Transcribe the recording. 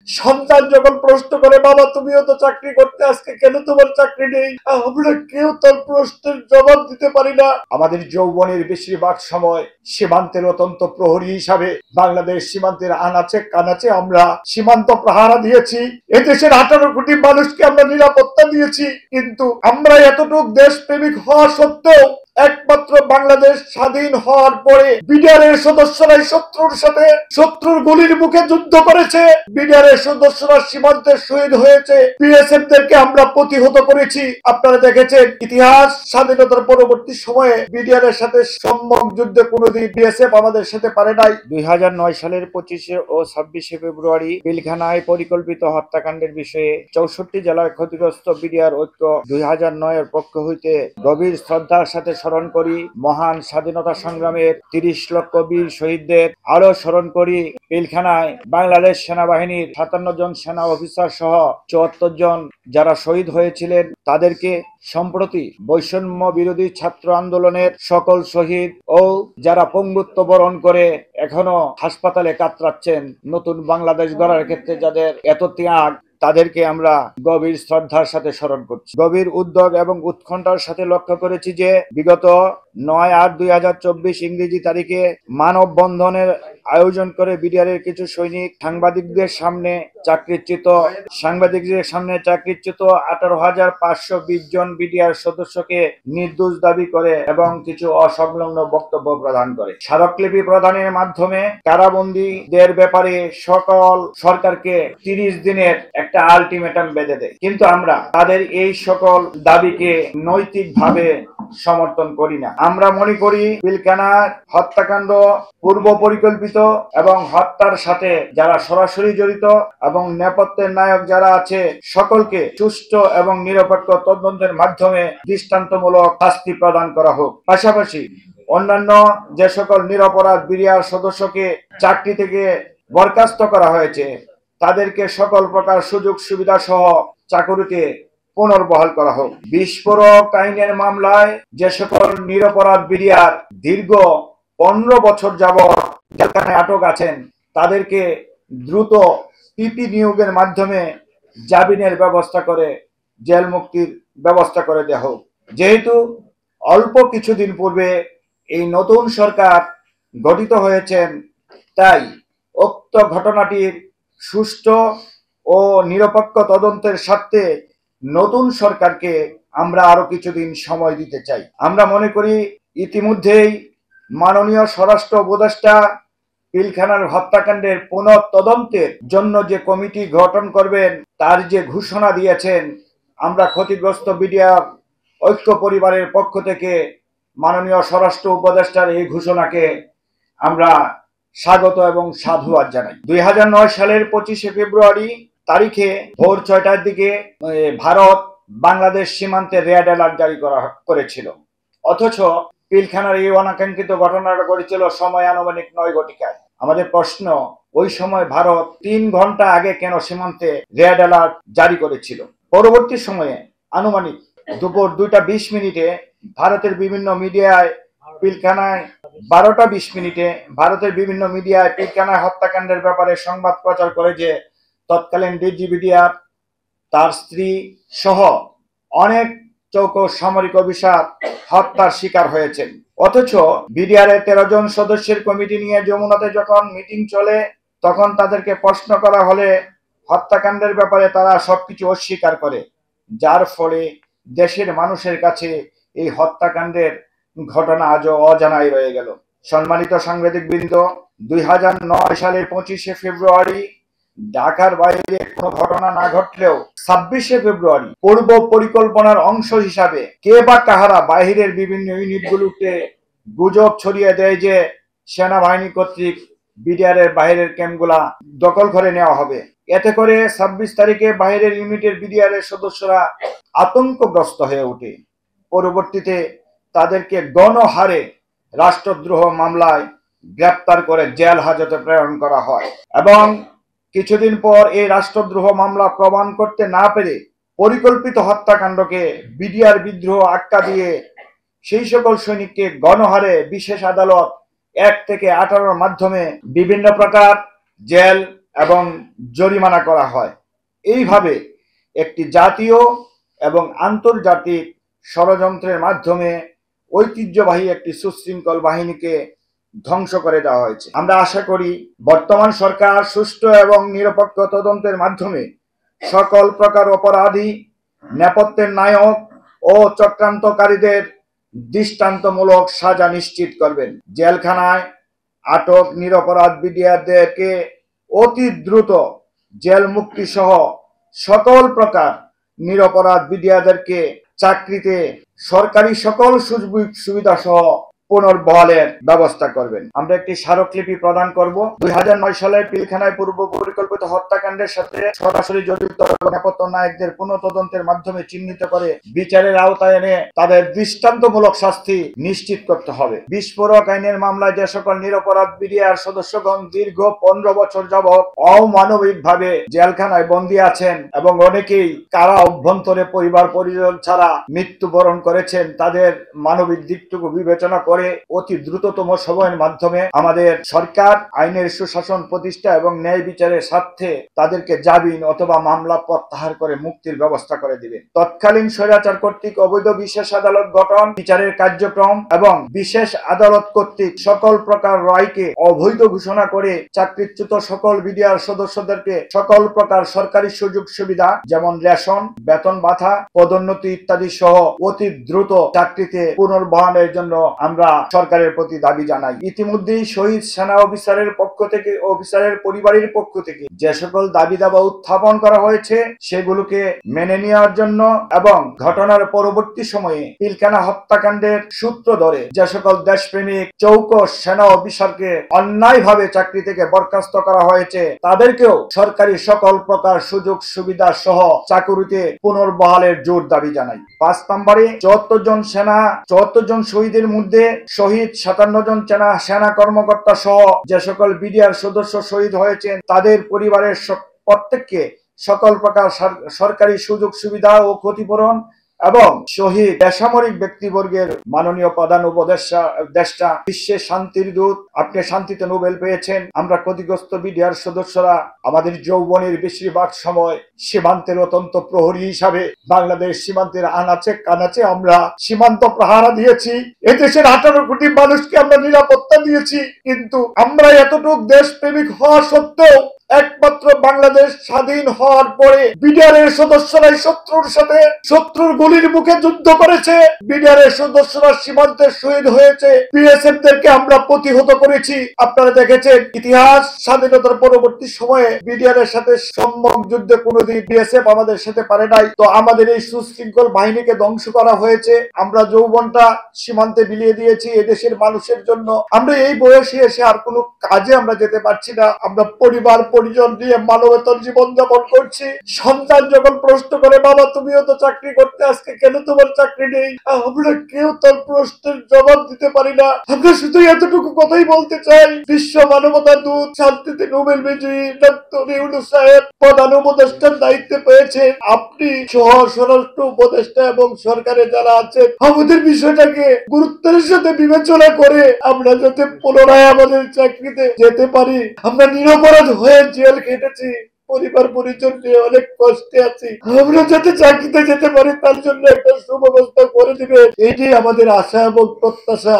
সন্তান যখন প্রশ্ন করে, বাবা তুমিও তো চাকরি করতে, আজকে কেন তোমার চাকরি নেই, আমরা কেউ তার প্রশ্নের জবাব দিতে পারি না। আমাদের যৌবনের বেশিরভাগ সময় সীমান্তের অত্যন্ত প্রহরী হিসাবে বাংলাদেশ সীমান্তের আনাচে কানাচে আমরা সীমান্ত প্রহারা দিয়েছি। এদেশের 18 কোটি মানুষকে আমরা নিরাপত্তা দিয়েছি। কিন্তু আমরা এতটুকু দেশপ্রেমিক হওয়া সত্ত্বেও একমাত্র বাংলাদেশ স্বাধীন হওয়ার পরে বিডিআরের সদস্যরাই শত্রুর সাথে শত্রুর গুলির মুখে যুদ্ধ করেছে। বিডিআরের সদস্যরা সীমান্তে শহীদ হয়েছে। বিএসএফ দেরকে আমরা প্রতিহত করেছি। আপনারা দেখেছেন ইতিহাস, স্বাধীনতার পরবর্তী সময়ে বিডিআরের সাথে সম্মুখ যুদ্ধে কোনোদিন বিএসএফ আমাদের সাথে পারে নাই। 2009 সালের 25 ও 26 ফেব্রুয়ারি পিলখানায় পরিকল্পিত হত্যাকাণ্ডের বিষয়ে 64 জেলার ক্ষতিগ্রস্ত বিডিআর ঐক্য 2009 এর পক্ষ হইতে গভীর শ্রদ্ধার সাথে স্মরণ করি মহান স্বাধীনতা সংগ্রামের 30 লক্ষ বীর শহীদদের। আরো স্মরণ করি পিলখানায় বাংলাদেশ সেনাবাহিনীর 57 জন সেনা অফিসার সহ 74 জন যারা শহীদ হয়েছিলেন তাদেরকে। সম্প্রতি বৈষম্য বিরোধী ছাত্র আন্দোলনের সকল শহীদ ও যারা পঙ্গুত্ব বরণ করে এখনো হাসপাতালে কাতরাচ্ছেন নতুন বাংলাদেশ গড়ার ক্ষেত্রে যাদের এত ত্যাগ, তাদেরকে আমরা গভীর শ্রদ্ধার সাথে স্মরণ করছি। গভীর উদ্যোগ এবং উৎকণ্ঠার সাথে লক্ষ্য করেছি যে বিগত 9/8/2024 ইংরেজি তারিখে মানববন্ধনের আয়োজন করে বিডিআরের কিছু সৈনিক সাংবাদিকদের সামনে চাকরিচ্যুত 18,520 জন বিডিআর সদস্যকে নির্দোষ দাবি করে এবং কিছু অসংলগ্ন বক্তব্য প্রদান করে। স্মারকলিপি প্রদানের মাধ্যমে কারাবন্দীদের ব্যাপারে সকল সরকারকে 30 দিনের একটা আলটিমেটাম বেঁধে দেয়। কিন্তু আমরা তাদের এই সকল দাবিকে নৈতিকভাবে সমর্থন করি না। আমরা মনে করি পিলখানার হত্যাকাণ্ড পূর্ব পরিকল্পিত এবং হত্যার সাথে যারা সরাসরি জড়িত এবং নেপথ্যের নায়ক যারা আছে সকলকে সুষ্ঠু এবং নিরপেক্ষ তদন্তের মাধ্যমে দৃষ্টান্তমূলক শাস্তি প্রদান করা হোক। পাশাপাশি অন্যান্য যে সকল নিরপরাধ বিডিআর সদস্যকে চাকরি থেকে বরখাস্ত করা হয়েছে তাদেরকে সকল প্রকার সুযোগ সুবিধা সহ চাকরিতে পুনর্বহাল করা হোক। বিস্ফোরক আইনের মামলায় যে সকল নিরপরাধ বিডিআর দীর্ঘ 15 বছর যাবৎ জেলখানায় আটক আছেন তাদেরকে দ্রুত পিপি নিয়োগের মাধ্যমে জামিনের ব্যবস্থা করে জেল মুক্তির ব্যবস্থা করে দেওয়া হোক। যেহেতু অল্প কিছুদিন পূর্বে এই নতুন সরকার গঠিত হয়েছেন, তাই উক্ত ঘটনাটির সুষ্ঠু ও নিরপেক্ষ তদন্তের স্বার্থে নতুন সরকারকে আমরা আরো কিছুদিন সময় দিতে চাই। আমরা মনে করি ইতিমধ্যেই মাননীয় স্বরাষ্ট্র উপদেষ্টা পিলখানার হত্যাকাণ্ডের পুনঃ তদন্তের জন্য যে কমিটি গঠন করবেন তার যে ঘোষণা দিয়েছেন, আমরা ক্ষতিগ্রস্ত বিডিআর ঐক্য পরিবারের পক্ষ থেকে মাননীয় স্বরাষ্ট্র উপদেষ্টার এই ঘোষণাকে আমরা স্বাগত এবং সাধুবাদ জানাই। 2009 সালের 25 ফেব্রুয়ারি তারিখে ভোর 6টার দিকে ভারত বাংলাদেশ সীমান্তে রেড অ্যালার্ট জারি করেছিল। অথচ পিলখানার এই অনাকাঙ্ক্ষিত ঘটনাটা ঘটেছিল সময় আনুমানিক 9 ঘটিকায়। আমাদের প্রশ্ন, ওই সময় ভারত 3 ঘন্টা আগে কেন সীমান্তে রেড অ্যালার্ট জারি করেছিল? পরবর্তী সময়ে আনুমানিক দুপুর 2:20 ভারতের বিভিন্ন মিডিয়ায় পিলখানায় 12:20 ভারতের বিভিন্ন মিডিয়ায় পিলখানায় হত্যাকাণ্ডের ব্যাপারে সংবাদ প্রচার করে যে তৎকালীন ডিজি বিডিআর তার স্ত্রী সহ অনেক চৌকো সামরিক অফিসার হত্যার শিকার হয়েছেন। অথচ বিডিআর এর 13 জন সদস্যের কমিটি নিয়ে যমুনাতে যখন মিটিং চলে তখন তাদেরকে প্রশ্ন করা হলে হত্যাকাণ্ডের ব্যাপারে তারা সবকিছু অস্বীকার করে, যার ফলে দেশের মানুষের কাছে এই হত্যাকাণ্ডের ঘটনা আজও অজানাই রয়ে গেল। সম্মানিত সাংবাদিকবৃন্দ, 2009 সালের 25 ফেব্রুয়ারি ঢাকার বাইরে কোনো ঘটনা না ঘটলেও 26 ফেব্রুয়ারি পূর্ব পরিকল্পনার অংশ হিসাবে কে বা কাহারা বাহিরের বিভিন্ন ইউনিটগুলোতে গুজব ছড়িয়ে দেয় যে সেনাবাহিনী কর্তৃক বিডিআর এর বাইরের ক্যাম্পগুলা দখল করে নেওয়া হবে। এতে করে 26 তারিখে বাইরের ইউনিটের বিডিআর এর সদস্যরা আতঙ্কগ্রস্ত হয়ে ওঠে। পরবর্তীতে তাদেরকে গণহারে রাষ্ট্রদ্রোহ মামলায় গ্রেপ্তার করে জেল হাজতে প্রেরণ করা হয় এবং কিছুদিন পর এই রাষ্ট্রদ্রোহ মামলা প্রমাণ করতে না পেরে পরিকল্পিত হত্যাকাণ্ডকে বিডিআর বিদ্রোহ আখ্যা দিয়ে সেই সকল সৈনিককে গণহারে বিশেষ আদালত 1 থেকে 18 মাধ্যমে বিভিন্ন প্রকার জেল এবং জরিমানা করা হয়। এইভাবে একটি জাতীয় এবং আন্তর্জাতিক ষড়যন্ত্রের মাধ্যমে ঐতিহ্যবাহী একটি সুশৃঙ্খল বাহিনীকে ধ্বংস করে দেওয়া হয়েছে। আমরা আশা করি বর্তমান সরকার সুষ্ঠু এবং নিরপেক্ষ তদন্তের মাধ্যমে সকল প্রকার অপরাধী, নেপথ্যের নায়ক ও চক্রান্তকারীদের দৃষ্টান্তমূলক সাজা নিশ্চিত করবেন। জেলখানায় আটক নিরপরাধ বিডিআরদেরকে অতি দ্রুত জেল মুক্তি সহ সকল প্রকার নিরপরাধ বিডিআরদেরকে চাকরিতে সরকারি সকল সুযোগ সুবিধা সহ পুনর্বহালের ব্যবস্থা করবেন। আমরা একটি স্মারকলিপি প্রদান করব। 2009 সালে পিলখানায় পূর্ব পরিকল্পিত হত্যাকাণ্ডের সাথে সরাসরি জড়িত নেপথ্য নায়কদের পুনঃতদন্তের মাধ্যমে চিহ্নিত করে বিচারের আওতায় এনে তাদের দৃষ্টান্তমূলক শাস্তি নিশ্চিত করতে হবে। বিস্ফোরক আইনের মামলায় যে সকল নিরপরাধ বিডিআর সদস্যগণ দীর্ঘ 15 বছর যাবৎ অমানবিকভাবে জেলখানায় বন্দী আছেন এবং অনেকেই কারা অভ্যন্তরে পরিবার পরিজন ছাড়া মৃত্যুবরণ করেছেন, তাদের মানবিক দিকটুকু বিবেচনা করে অতি দ্রুততম সময়ের মাধ্যমে আমাদের সরকার আইনের সুশাসন প্রতিষ্ঠা এবং ন্যায় বিচারের স্বার্থে তাদেরকে জামিন অথবা মামলা প্রত্যাহার করে মুক্তির ব্যবস্থা করে দিবেন। তৎকালীন স্বৈরাচার কর্তৃক অবৈধ বিশেষ আদালত গঠন, বিচারের কার্যক্রম এবং বিশেষ আদালত কর্তৃক সকল প্রকার রায়কে অবৈধ ঘোষণা করে চাকরিচ্যুত সকল বিডিআর সদস্যদেরকে সকল প্রকার সরকারি সুযোগ সুবিধা যেমন রেশন, বেতন ভাতা, পদোন্নতি ইত্যাদি সহ অতি দ্রুত চাকরিতে পুনর্বহালের জন্য আমরা সরকারের প্রতি দাবি জানাই। ইতিমধ্যেই শহীদ সেনা অফিসারের পক্ষ থেকে, অফিসারের পরিবারের পক্ষ থেকে যে সকল দাবি দাবা উত্থাপন করা হয়েছে সেগুলোকে মেনে নেওয়ার জন্য এবং ঘটনার পরবর্তী সময়ে পিলখানা হত্যাকাণ্ডের সূত্র ধরে যে সকল দেশপ্রেমিক চৌকস সেনা অফিসারকে অন্যায়ভাবে চাকরি থেকে বরখাস্ত করা হয়েছে তাদেরকেও সরকারি সকল প্রকার সুযোগ সুবিধা সহ চাকুরিতে পুনর্বহালের জোর দাবি জানাই। 5 নম্বরে 74 জন শহীদের মধ্যে শহীদ 57 জন সেনা কর্মকর্তা সহ যে সকল বিডিআর সদস্য শহীদ হয়েছেন তাদের পরিবারের প্রত্যেককে সকল প্রকার সরকারি সুযোগ সুবিধা ও ক্ষতিপূরণ এবং শহীদ বেসামরিক ব্যক্তিবর্গের মাননীয় প্রধান উপদেষ্টা বিশ্বের শান্তির দূত, আপনি শান্তিতে নোবেল পেয়েছেন। আমরা ক্ষতিগ্রস্ত বিডিআর সদস্যরা আমাদের যৌবনের বেশিরভাগ সময় সীমান্তের অত্যন্ত প্রহরী হিসাবে বাংলাদেশ সীমান্তের আনাচে কানাচে আমরা সীমান্ত প্রহারা দিয়েছি। এদেশের 18 কোটি মানুষকে আমরা নিরাপত্তা দিয়েছি, কিন্তু আমরা এতটুকু দেশপ্রেমিক হওয়া সত্ত্বেও একমাত্র বাংলাদেশ স্বাধীন হওয়ার পরে বিডিআরের সদস্যরাই শত্রুর সাথে শত্রুর গুলির মুখে যুদ্ধ করেছে। বিডিআরের সদস্যরা সীমান্তে শহীদ হয়েছে, বিএসএফ দেরকে আমরা প্রতিহত করেছি। আপনারা দেখেছেন ইতিহাস, স্বাধীনতার পরবর্তী সময়ে বিডিআরের সাথে সম্মুখ যুদ্ধে কোনোদিন বিএসএফ আমাদের সাথে পারে নাই। তো আমাদের এই সুশৃঙ্খল বাহিনীকে ধ্বংস করা হয়েছে। আমরা যৌবনটা সীমান্তে বিলিয়ে দিয়েছি এদেশের মানুষের জন্য। আমরা এই বয়সে এসে আর কোনো কাজে আমরা যেতে পারছি না। আমরা পরিবার পরিজন নিয়ে মানবতার জীবন যাপন করছি। সন্তান যখন প্রশ্ন করে, বাবা তুমিও তো চাকরি করতে, আজকে কেন তোমার চাকরি নেই, আমরা কেউ তার প্রশ্নের জবাব দিতে পারি না। আমরা শুধু এতটুকু কথাই বলতে চাই, বিশ্ব মানবতার দূত, শান্তিতে নোবেল বিজয়ী ডক্টর ইউনূস সাহেব প্রধান উপদেষ্টার দায়িত্বে পেয়েছেন। আপনি সহ স্বরাষ্ট্র উপদেষ্টা এবং সরকারে যারা আছেন আমাদের বিষয়টাকে গুরুত্বের সাথে বিবেচনা করে আমরা যাতে পুনরায় আমাদের চাকরিতে যেতে পারি। আমরা নিরপরাধ হয়ে জেল খেটেছি, পরিবার পরিজন নিয়ে অনেক কষ্টে আছি, আমরা যাতে চাকরিতে যেতে পারি তার জন্য একটা সুব্যবস্থা করে দিবে, এটি আমাদের আশা এবং প্রত্যাশা।